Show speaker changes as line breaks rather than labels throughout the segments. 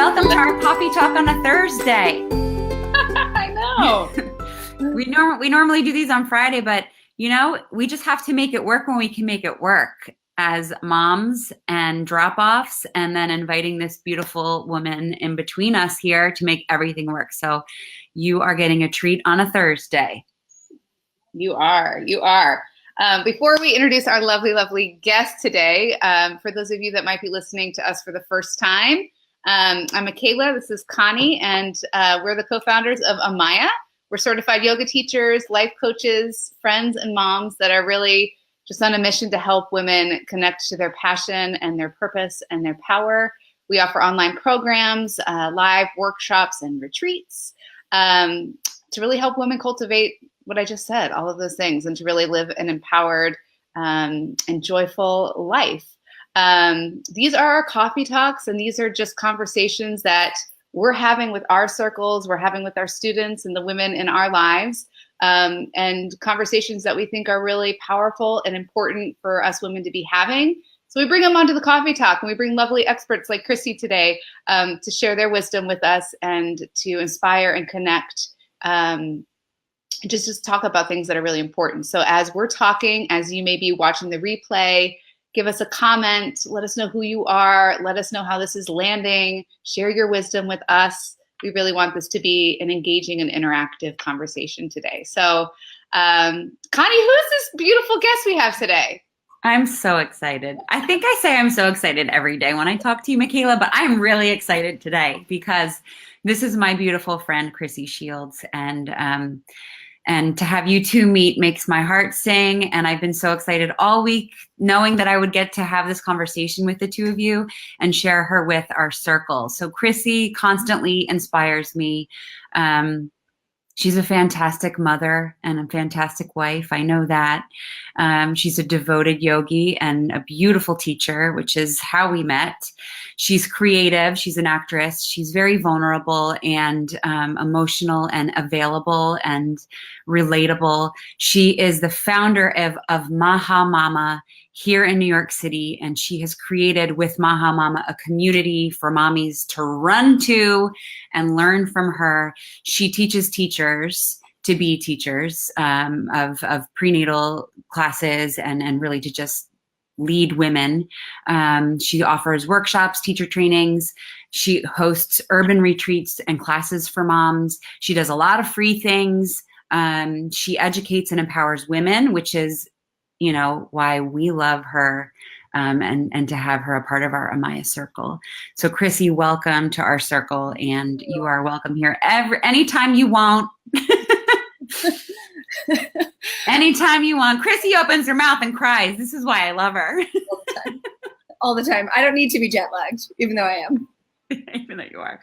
welcome to our coffee talk on a Thursday.
I know.
We normally do these on Friday, but we just have to make it work when we can make it work as moms and drop-offs, and then inviting this beautiful woman in between us here to make everything work. So you are getting a treat on a Thursday.
You are. Before we introduce our lovely, lovely guest today, for those of you that might be listening to us for the first time, I'm Michaela, this is Connie, and we're the co-founders of Amaya. We're certified yoga teachers, life coaches, friends, and moms that are really just on a mission to help women connect to their passion and their purpose and their power. We offer online programs, live workshops, and retreats to really help women cultivate what I just said, all of those things, and to really live an empowered and joyful life. These are our coffee talks, and these are just conversations that we're having with our circles, we're having with our students and the women in our lives, and conversations that we think are really powerful and important for us women to be having. So we bring them onto the coffee talk, and we bring lovely experts like Chrissy today to share their wisdom with us and to inspire and connect, just talk about things that are really important. So as we're talking, as you may be watching the replay, give us a comment, let us know who you are, let us know how this is landing, share your wisdom with us. We really want this to be an engaging and interactive conversation today. So Connie, who's this beautiful guest we have today?
I'm so excited. I think I say I'm so excited every day when I talk to you, Michaela, but I'm really excited today because this is my beautiful friend, Chrissy Shields, and to have you two meet makes my heart sing. And I've been so excited all week knowing that I would get to have this conversation with the two of you and share her with our circle. So Chrissy constantly inspires me. She's a fantastic mother and a fantastic wife. I know that. She's a devoted yogi and a beautiful teacher, which is how we met. She's creative. She's an actress. She's very vulnerable and emotional and available and relatable. She is the founder of Maha Mama here in New York City, and she has created with Maha Mama a community for mommies to run to and learn from her. She teaches teachers to be teachers of prenatal classes and really to just lead women. She offers workshops, teacher trainings. She hosts urban retreats and classes for moms. She does a lot of free things. She educates and empowers women, which is why we love her, and to have her a part of our Amaya circle. So Chrissy, welcome to our circle, and you are welcome here anytime you want. Anytime you want. Chrissy opens her mouth and cries. This is why I love her.
All the time. I don't need to be jet lagged, even though I am.
Even though you are.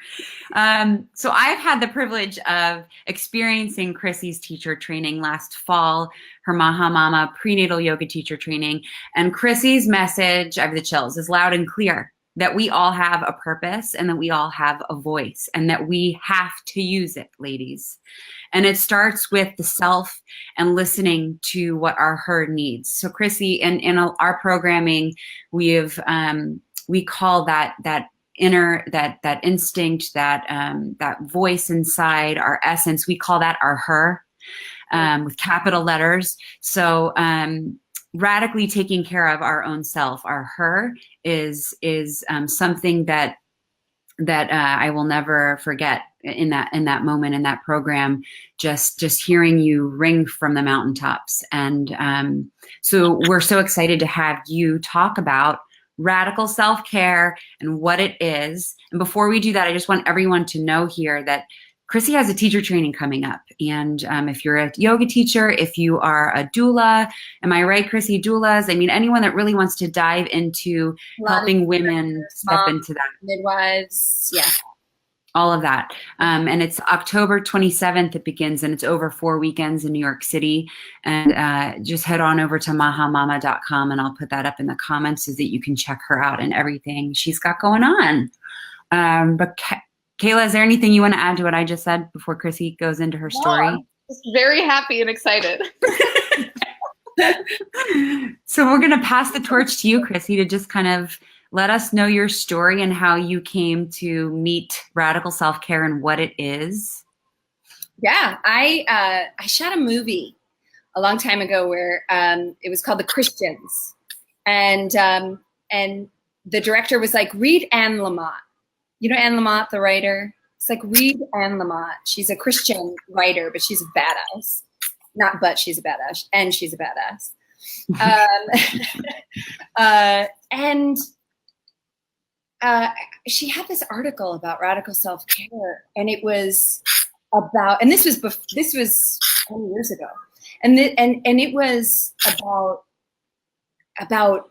So I've had the privilege of experiencing Chrissy's teacher training last fall, her Maha Mama prenatal yoga teacher training. And Chrissy's message, I have the chills, is loud and clear, that we all have a purpose and that we all have a voice and that we have to use it, ladies. And it starts with the self and listening to what our her needs. So Chrissy, in our programming, we call that inner, that instinct, that voice inside, our essence, we call that our her, with capital letters. So radically taking care of our own self, our her, is something that I will never forget in that moment, in that program, just hearing you ring from the mountaintops. And so we're so excited to have you talk about radical self-care and what it is. And before we do that, I just want everyone to know here that Chrissy has a teacher training coming up. And if you're a yoga teacher, if you are a doula, am I right, Chrissy? Doulas, I mean, anyone that really wants to dive into helping women step into that.
Midwives, yeah.
All of that. And it's October 27th it begins, and it's over 4 weekends in New York City. And just head on over to mahamama.com, and I'll put that up in the comments so that you can check her out and everything she's got going on. But Kayla, is there anything you want to add to what I just said before Chrissy goes into her story?
I'm just very happy and excited.
So we're going to pass the torch to you, Chrissy, to just kind of let us know your story and how you came to meet Radical Self-Care and what it is.
Yeah, I shot a movie a long time ago where it was called The Christians, and the director was like, read Anne Lamott. You know Anne Lamott, the writer? It's like, read Anne Lamott. She's a Christian writer, but she's a badass. Not but, she's a badass, and she's a badass. And she had this article about radical self-care, and it was about, and this was 20 years ago, and it was about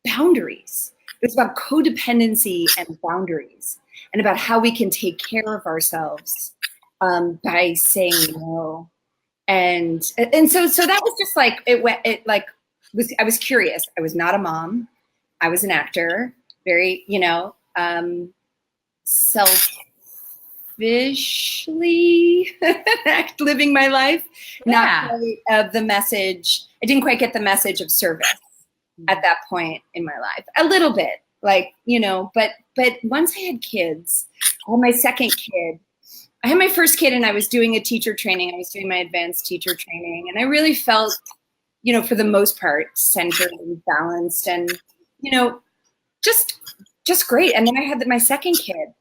boundaries. It was about codependency and boundaries, and about how we can take care of ourselves by saying no. And so that was just like, I was curious. I was not a mom. I was an actor, very, selfishly living my life.
Yeah.
Not quite of the message. I didn't quite get the message of service at that point in my life. A little bit, but once I had kids, I had my second kid. I had my first kid and I was doing a teacher training. I was doing my advanced teacher training, and I really felt, for the most part, centered and balanced and, just great. And then I had my second kid,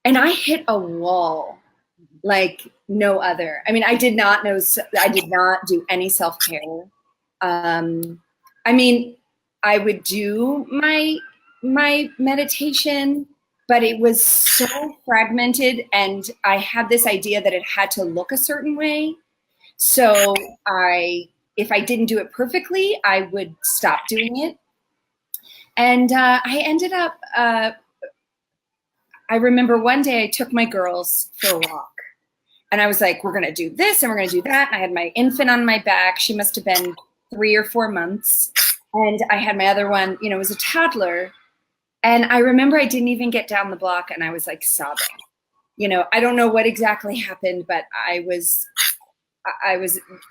and I hit a wall like no other. I mean, I did not do any self-care. I would do my meditation, but it was so fragmented, and I had this idea that it had to look a certain way. So if I didn't do it perfectly, I would stop doing it. And I ended up, I remember one day I took my girls for a walk, and I was like, we're going to do this and we're going to do that. And I had my infant on my back. She must have been 3 or 4 months. And I had my other one, was a toddler. And I remember I didn't even get down the block, and I was like sobbing. I don't know what exactly happened, but I was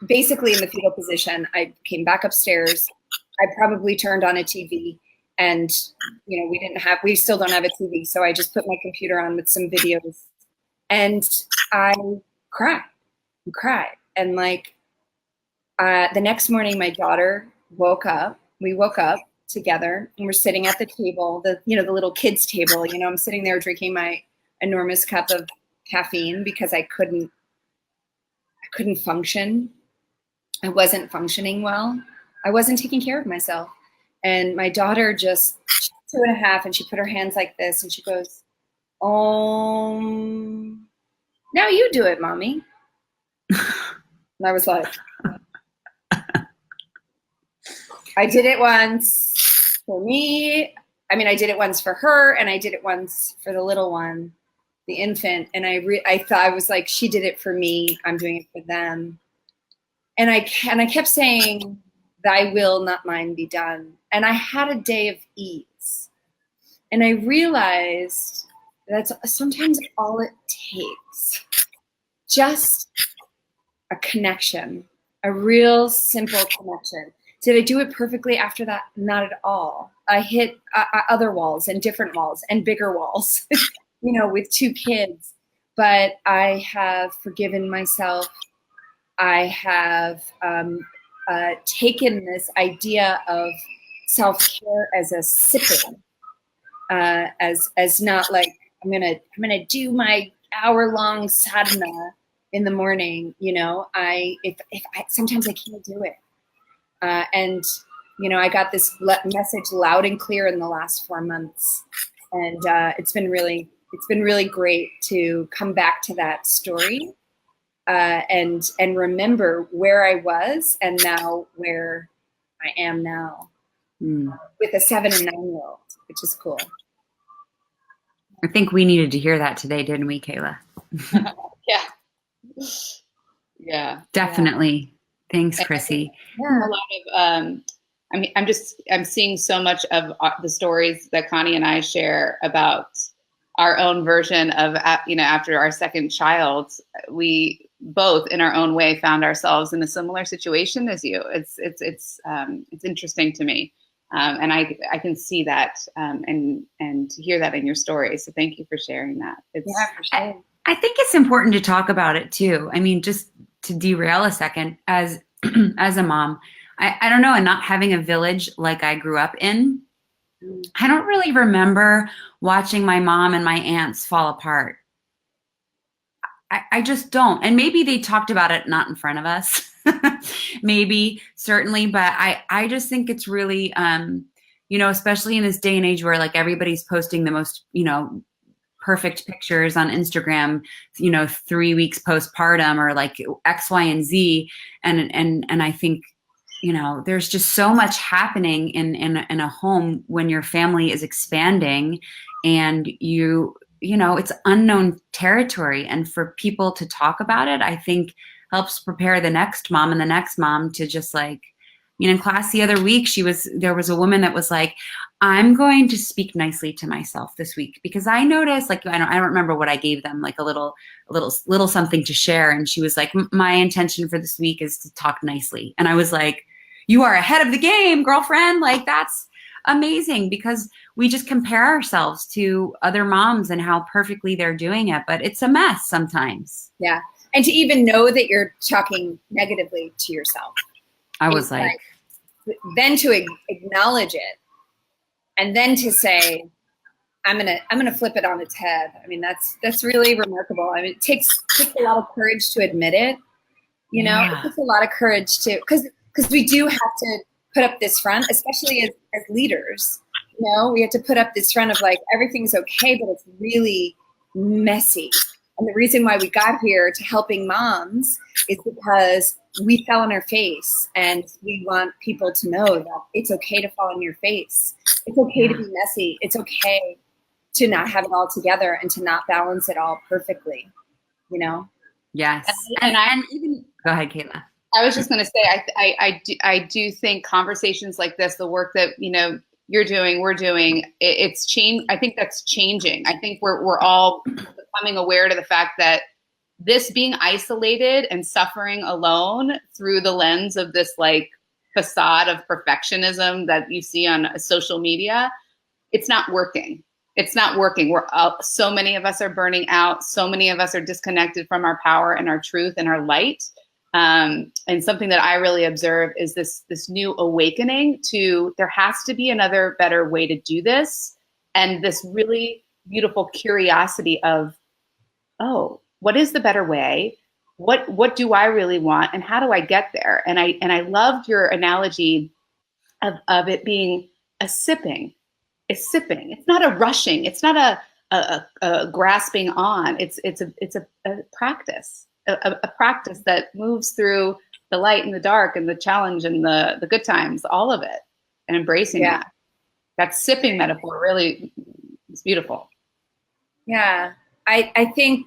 basically in the fetal position. I came back upstairs. I probably turned on a TV, and we still don't have a TV. So I just put my computer on with some videos, and I cried. And the next morning, my daughter woke up. We woke up together, and we're sitting at the table, the little kids table. I'm sitting there drinking my enormous cup of caffeine because I couldn't function. I wasn't functioning well. I wasn't taking care of myself. And my daughter just 2.5, and she put her hands like this, and she goes, now you do it, mommy. And I was like, I did it once for me. I mean, I did it once for her, and I did it once for the little one, the infant. And I thought, I was like, she did it for me. I'm doing it for them. And I kept saying, thy will, not mine, be done. And I had a day of ease. And I realized that's sometimes all it takes. Just a connection, a real simple connection. Did I do it perfectly after that? Not at all. I hit other walls and different walls and bigger walls, with 2 kids. But I have forgiven myself. I have taken this idea of self-care as a sipping, as not like I'm gonna do my hour-long sadhana in the morning. Sometimes I can't do it. And I got this message loud and clear in the last 4 months, and it's been really great to come back to that story and remember where I was and now where I am now with a 7 and 9-year-old, which is cool.
I think we needed to hear that today, didn't we, Kayla?
Yeah.
Definitely. Thanks, Chrissy.
Yeah. A lot of, I'm seeing so much of the stories that Connie and I share about our own version of, after our second child, we both in our own way found ourselves in a similar situation as you. It's interesting to me. And I can see that and hear that in your story. So thank you for sharing that.
Yeah, for sure.
I think it's important to talk about it too. I mean, just to derail a second, as as a mom, I don't know, and not having a village like I grew up in, I don't really remember watching my mom and my aunts fall apart. I just don't. And maybe they talked about it not in front of us. Maybe, certainly, but I just think it's really, you know, especially in this day and age where like everybody's posting the most, you know, perfect pictures on Instagram, you know, 3 weeks postpartum or like X, Y, and Z. And I think, you know, there's just so much happening in a home when your family is expanding and you know, it's unknown territory. And for people to talk about it, I think helps prepare the next mom and the next mom to just like, you know, in class the other week, there was a woman that was like, I'm going to speak nicely to myself this week because I noticed, like, I don't remember what I gave them, like a little something to share. And she was like, my intention for this week is to talk nicely. And I was like, you are ahead of the game, girlfriend. Like, that's amazing because we just compare ourselves to other moms and how perfectly they're doing it. But it's a mess sometimes.
Yeah. And to even know that you're talking negatively to yourself.
I was like,
then to acknowledge it and then to say, I'm gonna flip it on its head. I mean, that's really remarkable. I mean, it takes a lot of courage to admit it. You know, it takes a lot of courage to, because we do have to put up this front, especially as leaders. You know, we have to put up this front of like everything's okay, but it's really messy. And the reason why we got here to helping moms is because we fell on our face, and we want people to know that it's okay to fall on your face. It's okay to be messy. It's okay to not have it all together and to not balance it all perfectly, you know?
Yes. And even go ahead, Kayla.
I was just going to say, I do think conversations like this, the work that, you know, you're doing, we're doing, it's changed. I think that's changing. I think we're all becoming aware to the fact that this being isolated and suffering alone through the lens of this like facade of perfectionism that you see on social media, it's not working. It's not working. So many of us are burning out. So many of us are disconnected from our power and our truth and our light. And something that I really observe is this new awakening to there has to be another better way to do this. And this really beautiful curiosity of, oh, what is the better way? What do I really want? And how do I get there? And I loved your analogy of it being a sipping. It's sipping. It's not a rushing. It's not a grasping on. It's a practice. A practice that moves through the light and the dark and the challenge and the good times, all of it, and embracing that. That sipping metaphor really is beautiful.
Yeah. I think,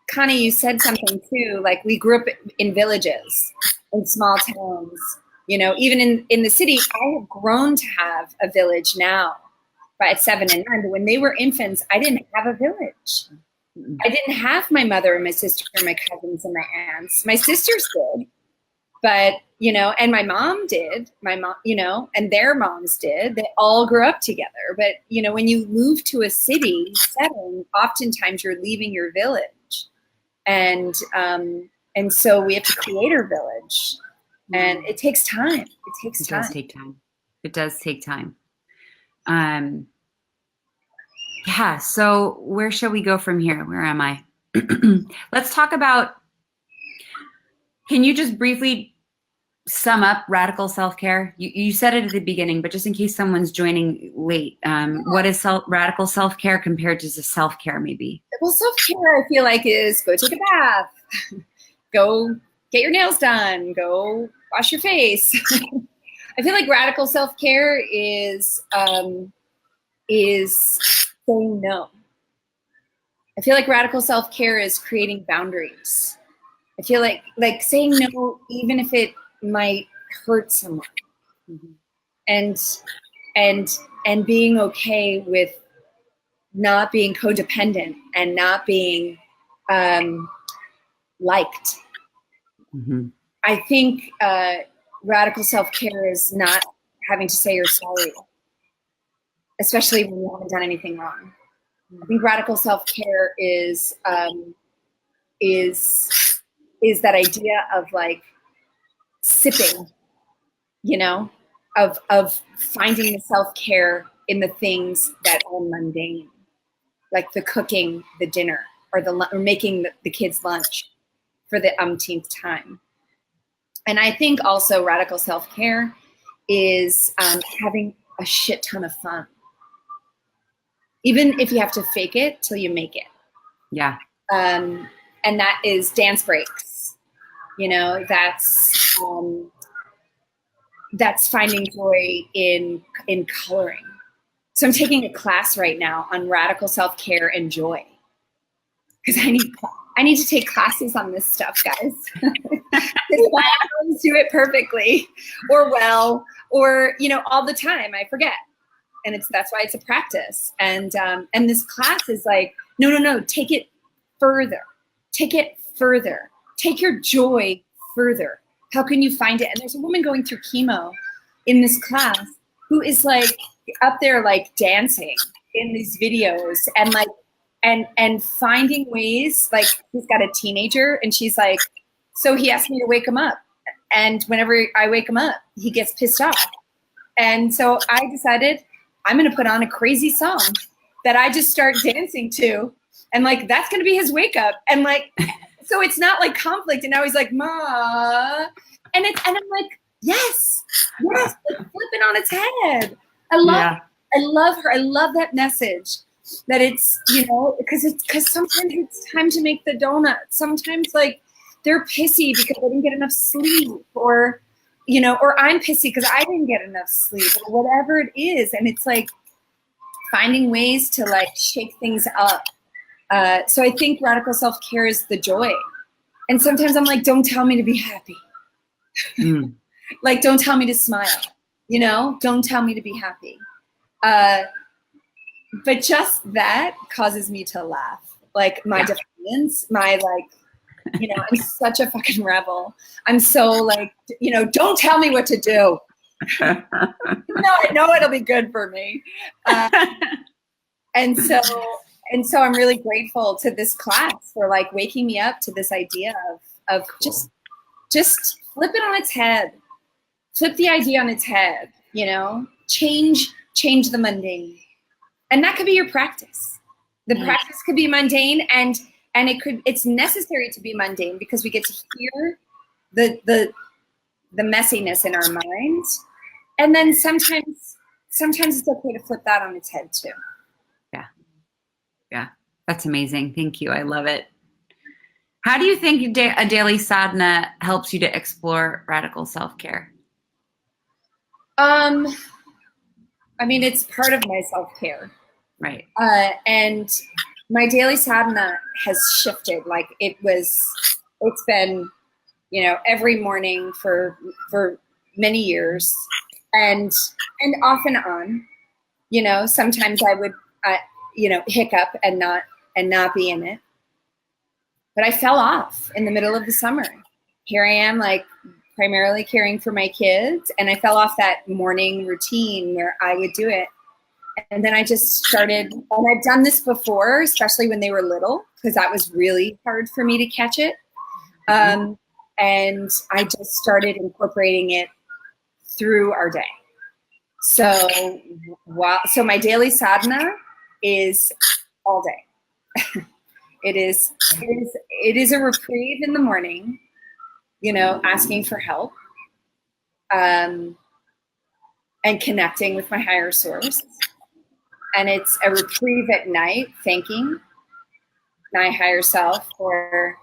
Connie, you said something too, like we grew up in villages, in small towns, you know, even in the city. I have grown to have a village now, but at 7 and 9, but when they were infants, I didn't have a village. I didn't have my mother and my sister and my cousins and my aunts. My sisters did, but, you know, and my mom did, my mom, you know, and their moms did. They all grew up together. But, you know, when you move to a city setting, oftentimes you're leaving your village. And so we have to create our village. And it takes time. It takes time.
It does take time. It does take time. Yeah, so where shall we go from here? Where am I? Let's talk about, can you just briefly sum up radical self-care? You said it at the beginning, but just in case someone's joining late, what is radical self-care compared to self-care maybe?
Well, self-care I feel like is go take a bath, go get your nails done, go wash your face. I feel like radical self-care is saying no. I feel like radical self-care is creating boundaries. I feel like saying no, even if it might hurt someone, and being okay with not being codependent and not being liked.
Mm-hmm.
I think radical self-care is not having to say you're sorry. especially when you haven't done anything wrong. I think radical self-care is that idea of like sipping, you know, of finding the self-care in the things that are mundane, like the cooking, the dinner, or making the kids lunch for the umpteenth time. And I think also radical self-care is having a shit ton of fun, even if you have to fake it till you make it.
Yeah.
And that is dance breaks. You know, that's finding joy in coloring. So I'm taking a class right now on radical self-care and joy, because I need to take classes on this stuff, guys. I always do it perfectly or well, or, you know, all the time. I forget. And that's why it's a practice. And this class is like, no, take it further. Take it further. Take your joy further. How can you find it? And there's a woman going through chemo in this class who is like up there, like dancing in these videos and like, and finding ways. Like, she's got a teenager and she's like, so he asked me to wake him up. And whenever I wake him up, he gets pissed off. And so I decided I'm going to put on a crazy song that I just start dancing to. And like, that's going to be his wake up. And like, so it's not like conflict. And now he's like, Ma. And I'm like, yes, like, flip it on its head. I love her. I love that message that it's, you know, because sometimes it's time to make the donut. Sometimes like they're pissy because they didn't get enough sleep, or, you know, or I'm pissy because I didn't get enough sleep, or whatever it is. And it's like finding ways to like shake things up. So I think radical self-care is the joy. And sometimes I'm like, don't tell me to be happy. Like, don't tell me to smile, you know, don't tell me to be happy. But just that causes me to laugh. Like my defiance, my like, you know, I'm such a fucking rebel. I'm so like, you know, don't tell me what to do. No, I know it'll be good for me. And so I'm really grateful to this class for like waking me up to this idea of just flip it on its head. Flip the idea on its head, you know, change the mundane. And that could be your practice. The practice could be mundane, and it's necessary to be mundane because we get to hear the messiness in our minds. And then sometimes it's okay to flip that on its head too.
Yeah. That's amazing. Thank you. I love it. How do you think a daily sadhana helps you to explore radical self-care?
I mean, it's part of my self-care.
Right.
And my daily sadhana has shifted. Like it's been, you know, every morning for many years, and off and on, you know, sometimes I would, you know, hiccup and not be in it. But I fell off in the middle of the summer. Here I am, like, primarily caring for my kids, and I fell off that morning routine where I would do it. And then I just started, and I've done this before, especially when they were little, because that was really hard for me to catch it. And I just started incorporating it through our day. So my daily sadhana is all day. It is a reprieve in the morning, you know, asking for help, and connecting with my higher source. And it's a reprieve at night, thanking my higher self for,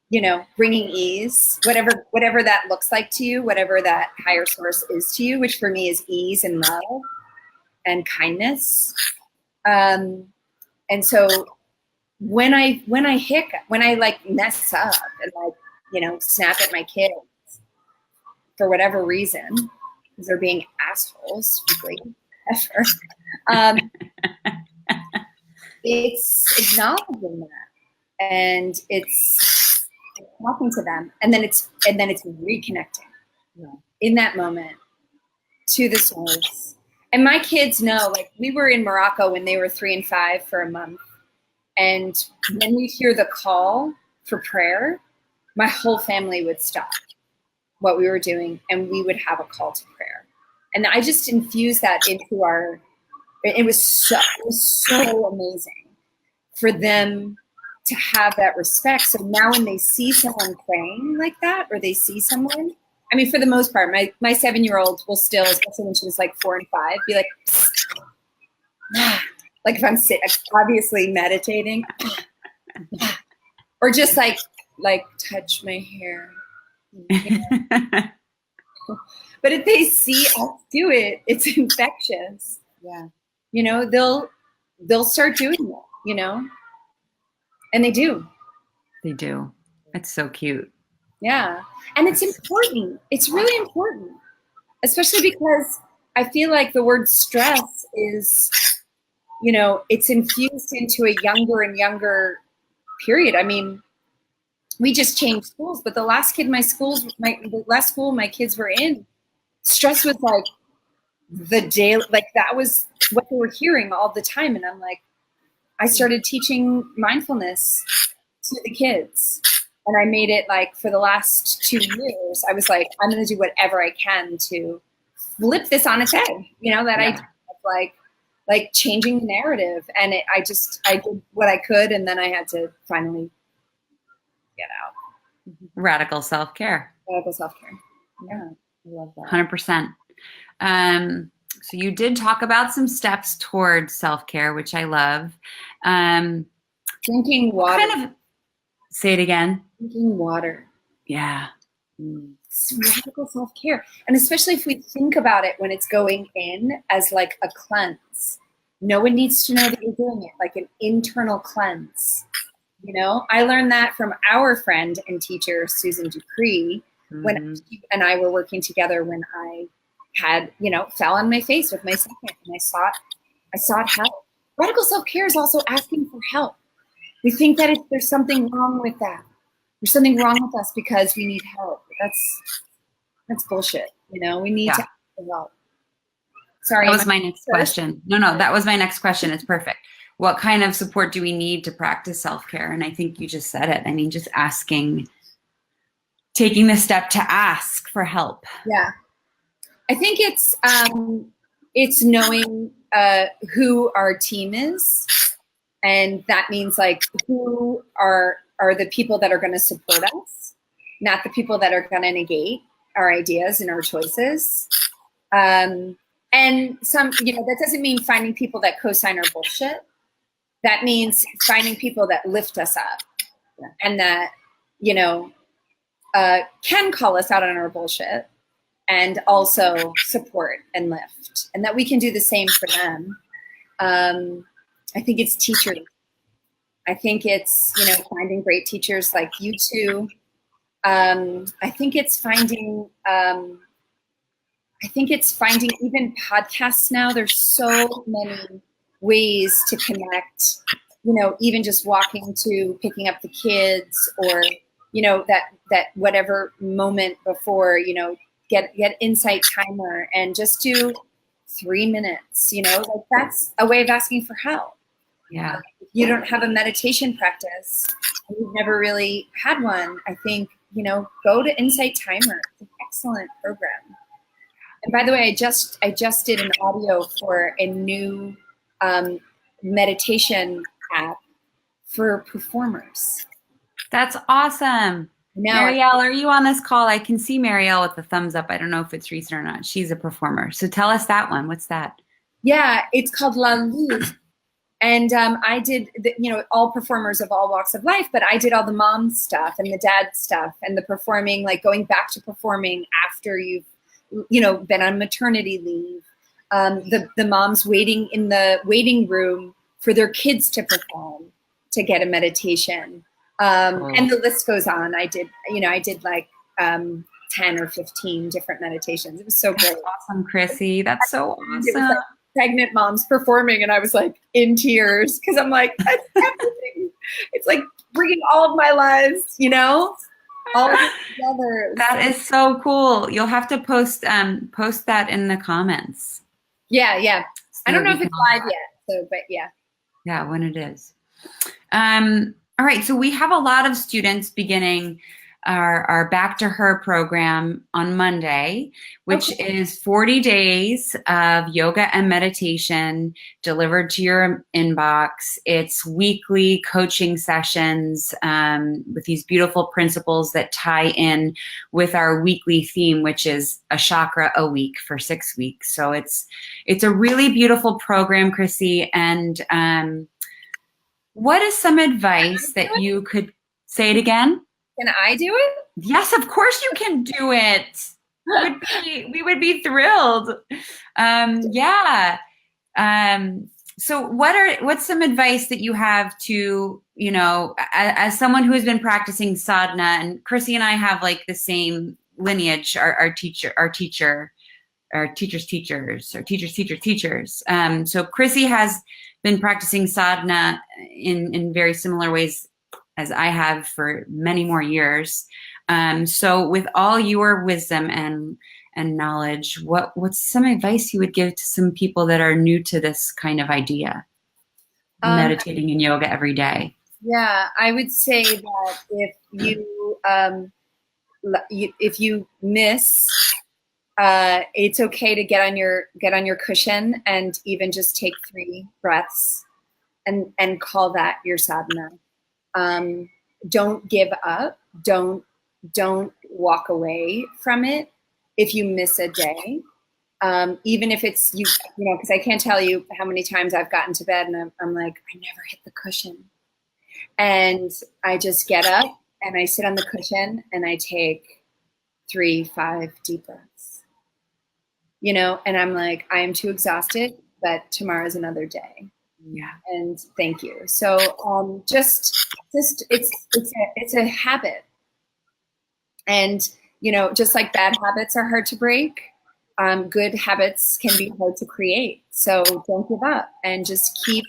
you know, bringing ease, whatever that looks like to you, whatever that higher source is to you, which for me is ease and love and kindness. And so when I hiccup, when I like mess up and like, you know, snap at my kids for whatever reason, because they're being assholes, frankly, ever. It's acknowledging that, and it's talking to them, and then it's reconnecting in that moment to the source. And my kids know, like we were in Morocco when they were 3 and 5 for a month. And when we hear the call for prayer, my whole family would stop what we were doing and we would have a call to prayer. And I just infused that into it was so amazing for them to have that respect. So now when they see someone praying like that, or they see someone, I mean, for the most part, my 7-year-old will still, especially when she was like 4 and 5, be like, like if I'm obviously meditating, or just like touch my hair. You know? But if they see us do it, it's infectious.
Yeah.
You know, they'll start doing it, you know? And they do.
They do. It's so cute.
Yeah. And it's important. It's really important, especially because I feel like the word stress is, you know, it's infused into a younger and younger period. I mean, we just changed schools, but the last school my kids were in, stress was like the day, like that was what they were hearing all the time. And I'm like, I started teaching mindfulness to the kids. And I made it like for the last 2 years, I was like, I'm going to do whatever I can to flip this on its head, you know, that
Yeah.
I like changing the narrative. And I did what I could. And then I had to finally get out.
Radical self-care.
Radical self-care. Yeah.
I love that.
100%. So you did talk about some steps towards self-care, which I love.
Drinking water.
Say it again.
Drinking water.
Yeah.
It's radical self-care. And especially if we think about it when it's going in as like a cleanse. No one needs to know that you're doing it, like an internal cleanse. You know, I learned that from our friend and teacher, Susan Dupree, when she and I were working together when I had, you know, fell on my face with my second and I sought help. Radical self-care is also asking for help. We think that there's something wrong with that. There's something wrong with us because we need help. That's bullshit. You know, we need to ask for help. Sorry.
That was my next question. No, that was my next question. It's perfect. What kind of support do we need to practice self-care? And I think you just said it. I mean, just taking the step to ask for help.
Yeah. I think it's knowing who our team is. And that means like who are the people that are going to support us, not the people that are going to negate our ideas and our choices. And some, you know, that doesn't mean finding people that co-sign our bullshit. That means finding people that lift us up and that, you know, can call us out on our bullshit and also support and lift, and that we can do the same for them. I think it's teachers. I think it's, you know, finding great teachers like you two. I think it's finding even podcasts now. There's so many ways to connect, you know, even just picking up the kids, or, you know, that whatever moment before, you know, get insight timer and just do 3 minutes, you know, like that's a way of asking for help.
Yeah.
If you don't have a meditation practice, and you've never really had one, I think, you know, go to Insight Timer. It's an excellent program. And by the way, I just did an audio for a new meditation app for performers.
That's awesome.
Now,
Marielle, are you on this call? I can see Marielle with the thumbs up. I don't know if it's recent or not. She's a performer. So tell us that one. What's that?
Yeah, it's called La Luz. And I did, you know, all performers of all walks of life, but I did all the mom stuff and the dad stuff and the performing, like going back to performing after you've, you know, been on maternity leave. The moms waiting in the waiting room for their kids to perform to get a meditation. And the list goes on. I did like 10 or 15 different meditations. It was so great.
Awesome, Chrissy. That's so awesome.
It was like pregnant moms performing, and I was like in tears because I'm like, that's everything. It's like bringing all of my lives, you know, all of it together.
That is so cool. You'll have to post that in the comments.
Yeah, yeah. I
So
don't know
we
if
can
it's
all
live yet, so but yeah.
Yeah, when it is. All right, so we have a lot of students beginning our Back to Her program on Monday, which
Okay.
is 40 days of yoga and meditation delivered to your inbox. It's weekly coaching sessions with these beautiful principles that tie in with our weekly theme, which is a chakra a week for 6 weeks. So it's a really beautiful program, Chrissy, and what is some advice that you could say it again?
Can I do it?
Yes, of course you can do it. We would be thrilled. Yeah. So what's some advice that you have to, as someone who has been practicing sadhana, and Chrissy and I have like the same lineage, our teacher's teachers, or teachers' teachers. So Chrissy has been practicing sadhana in very similar ways as I have for many more years. So with all your wisdom and knowledge, what's some advice you would give to some people that are new to this kind of idea,
Um,
meditating and yoga every day?
yeah, I would say that if you miss, it's okay to get on your cushion and even just take 3 breaths and call that your sadhana. Don't give up. Don't walk away from it if you miss a day. Even if it's because I can't tell you how many times I've gotten to bed and I'm like, I never hit the cushion. And I just get up and I sit on the cushion and I take 3, 5 deep breaths. And I'm like, I am too exhausted, but tomorrow's another day.
Yeah.
And thank you. So just it's a habit. And just like bad habits are hard to break, good habits can be hard to create. So don't give up and just keep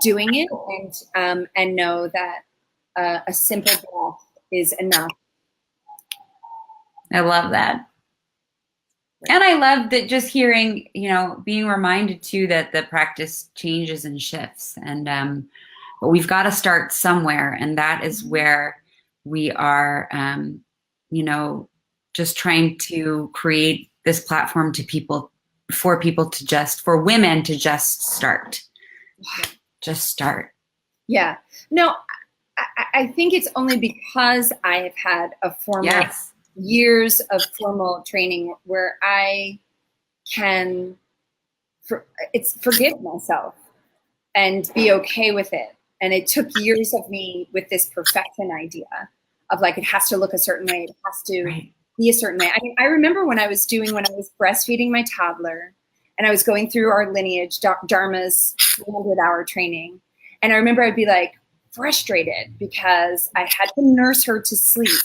doing it and know that a simple breath is enough.
I love that. And I love that just hearing, being reminded too that the practice changes and shifts. And but we've got to start somewhere. And that is where we are, just trying to create this platform for women to just start. Just start.
Yeah. No, I think it's only because I have had a formal years of formal training where I can forgive myself and be okay with it. And it took years of me with this perfection idea of like, it has to look a certain way. It has to be a certain way. I mean, I remember when I was breastfeeding my toddler and I was going through our lineage, Dharma's 300-hour training. And I remember I'd be like frustrated because I had to nurse her to sleep.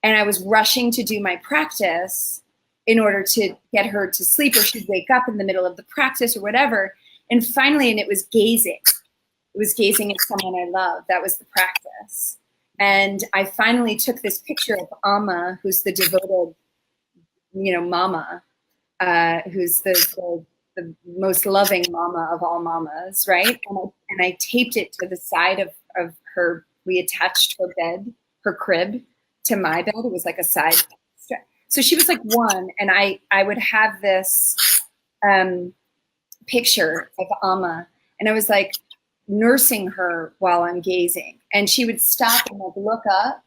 And I was rushing to do my practice in order to get her to sleep, or she'd wake up in the middle of the practice or whatever. And finally, it was gazing. It was gazing at someone I love. That was the practice. And I finally took this picture of Amma, who's the devoted, mama, who's the most loving mama of all mamas, right? And I taped it to the side of her. We attached her crib to my bed. It was like a side. So she was like 1, and I would have this picture of Amma, and I was like nursing her while I'm gazing, and she would stop and like look up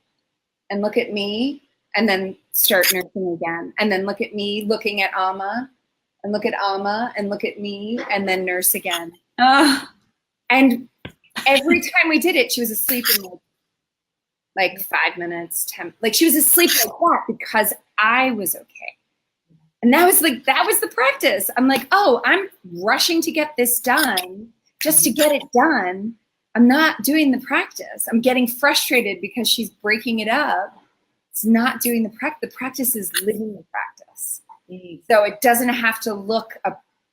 and look at me, and then start nursing again, and then look at me looking at Amma, and look at Amma, and look at me, and then nurse again. And every time we did it, she was asleep in like 5 minutes, 10, like she was asleep like that because I was okay. And that was the practice. I'm like, oh, I'm rushing to get this done just to get it done. I'm not doing the practice. I'm getting frustrated because she's breaking it up. It's not doing the practice. The practice is living the practice. So it doesn't have to look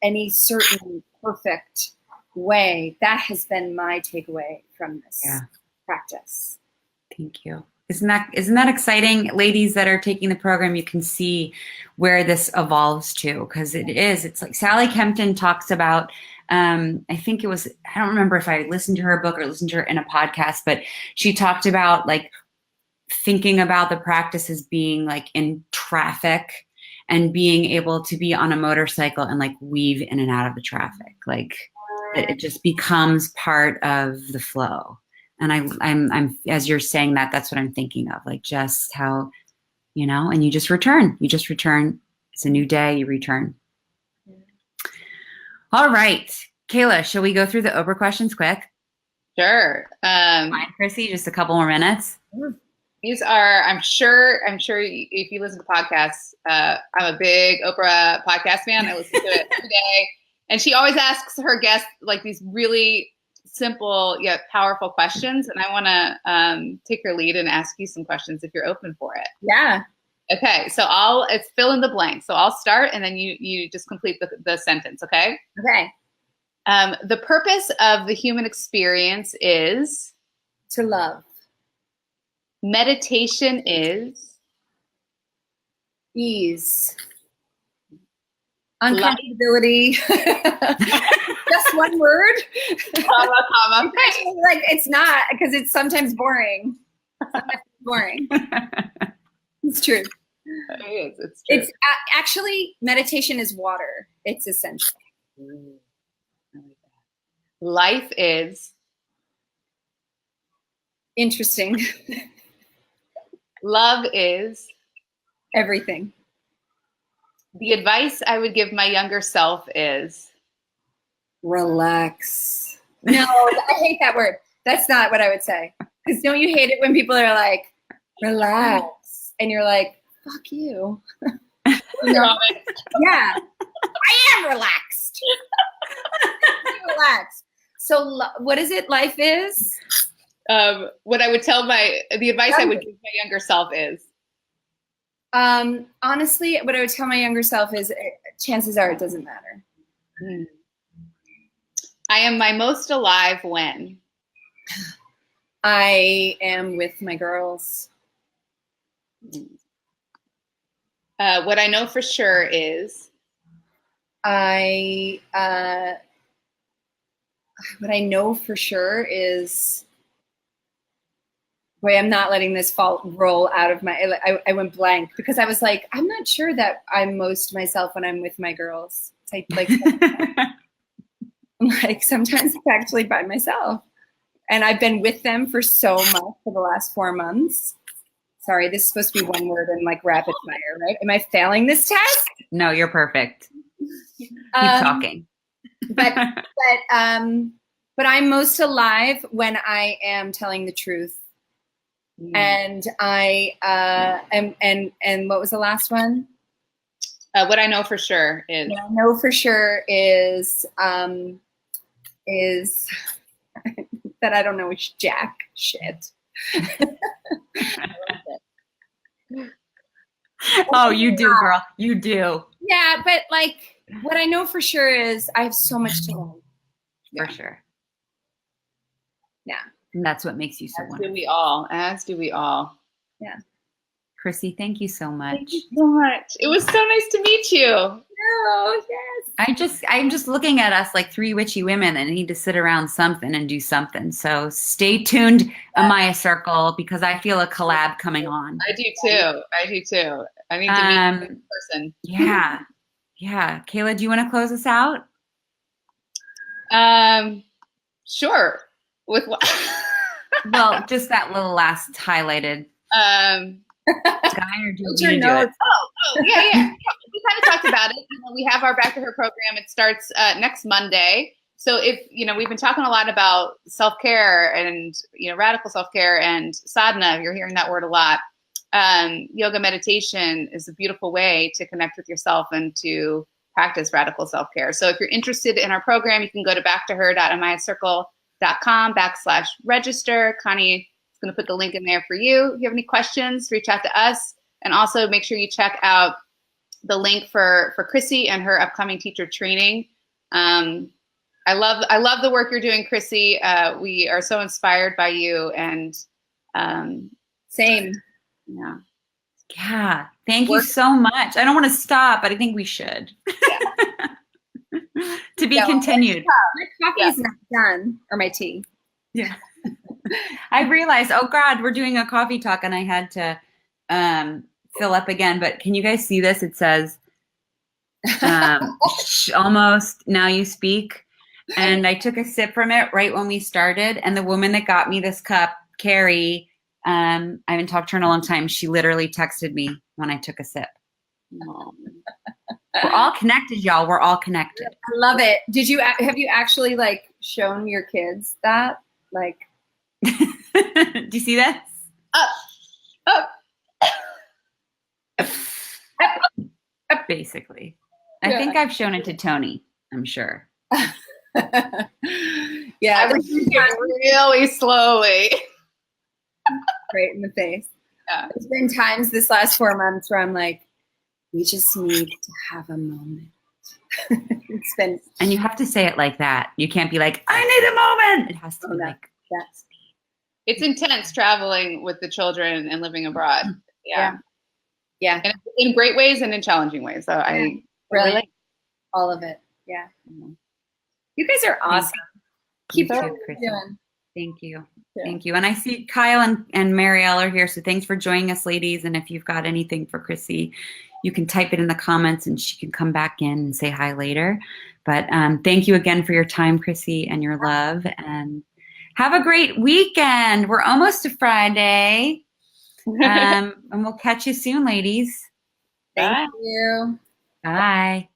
any certain perfect way. That has been my takeaway from this practice.
Thank you. Isn't that exciting? Ladies that are taking the program, you can see where this evolves to, because it's like Sally Kempton talks about, I think it was, I don't remember if I listened to her book or listened to her in a podcast, but she talked about like thinking about the practice as being like in traffic and being able to be on a motorcycle and like weave in and out of the traffic. Like it just becomes part of the flow. And I'm as you're saying that, that's what I'm thinking of, like just how, and you just return. It's a new day, you return. All right, Kayla, shall we go through the Oprah questions quick?
Sure.
Fine, Chrissy, just a couple more minutes.
These are, I'm sure if you listen to podcasts, I'm a big Oprah podcast fan. I listen to it every day. And she always asks her guests like these really simple yet powerful questions. And I want to take your lead and ask you some questions if you're open for it.
Yeah.
Okay. So it's fill in the blank. So I'll start and then you just complete the sentence. Okay.
Okay.
The purpose of the human experience is?
To love.
Meditation is?
Ease. Uncomfortability. Just one word.
Comma.
Like it's not, because it's sometimes boring. It's true.
It is. It's true.
It's actually, meditation is water. It's essential.
Life is?
Interesting.
Love is?
Everything.
The advice I would give my younger self is?
Relax. No, I hate that word. That's not what I would say. Because don't you hate it when people are like, relax? And you're like, fuck you. Yeah, I am relaxed. Relax. So what is it? Life is?
What I would tell the advice I would give my younger self is?
Honestly, what I would tell my younger self is chances are it doesn't matter.
I am my most alive when?
I am with my girls.
What I know for sure is?
What I know for sure is, boy, I'm not letting this roll out of my, I went blank because I was like, I'm not sure that I'm most myself when I'm with my girls. It's like sometimes it's actually by myself. And I've been with them for so much for the last 4 months. Sorry, this is supposed to be one word and like rapid fire, right? Am I failing this test?
No, you're perfect. Keep talking.
But I'm most alive when I am telling the truth. And I and what was the last one?
What I know for sure is?
What I know for sure is that I don't know jack shit.
Oh, you do, girl. You do.
Yeah, but like what I know for sure is I have so much to learn.
For sure.
Yeah.
And that's what makes you so wonderful.
As do we all.
Yeah.
Chrissy, thank you so much.
Thank you so much. It was so nice to meet you.
Oh, yes.
I'm just looking at us like three witchy women that need to sit around something and do something. So stay tuned, Amaya Circle, because I feel a collab coming on.
I do too. I need to meet in person.
Yeah. Yeah. Kayla, do you want to close us out?
Sure. With what?
Well, just that little last highlighted guy, or do you do it?
Oh, yeah. We kind of talked about it. We have our Back to Her program. It starts next Monday. So if, we've been talking a lot about self-care and, radical self-care and sadhana. You're hearing that word a lot. Yoga meditation is a beautiful way to connect with yourself and to practice radical self-care. So if you're interested in our program, you can go to backtoher.amayacircle.com/register. Connie is going to put the link in there for you. If you have any questions, reach out to us. And also make sure you check out the link for Chrissy and her upcoming teacher training. I love the work you're doing, Chrissy. We are so inspired by you, and
Same.
Yeah.
Yeah. Thank you so much. I don't want to stop, but I think we should. To be continued.
My coffee's not done, or my tea.
Yeah. I realized, oh God, we're doing a coffee talk and I had to fill up again. But can you guys see this? It says almost now you speak. And I took a sip from it right when we started. And the woman that got me this cup, Carrie, I haven't talked to her in a long time. She literally texted me when I took a sip. We're all connected, y'all. We're all connected.
I love it. Have you actually like shown your kids that? Like,
do you see this?
Up.
Basically. I think I've shown it to Tony, I'm sure.
Yeah,
I was really slowly.
right in the face.
Yeah.
There's been times this last 4 months where I'm like, we just need to have a moment. It's been,
and you have to say it like that. You can't be like, I need a moment. It has to be like,
yes.
It's intense traveling with the children and living abroad. Yeah. And in great ways and in challenging ways. So I
really all of it. Yeah. You guys are awesome. Keep
Thank
doing
you,
what
Chrissy.
you're doing.
Thank you.
Yeah.
Thank you. And I see Kyle and Marielle are here. So thanks for joining us, ladies. And if you've got anything for Chrissy, you can type it in the comments and she can come back in and say hi later. But thank you again for your time, Chrissy, and your love. And have a great weekend. We're almost to Friday. And we'll catch you soon, ladies.
Thank you.
Bye.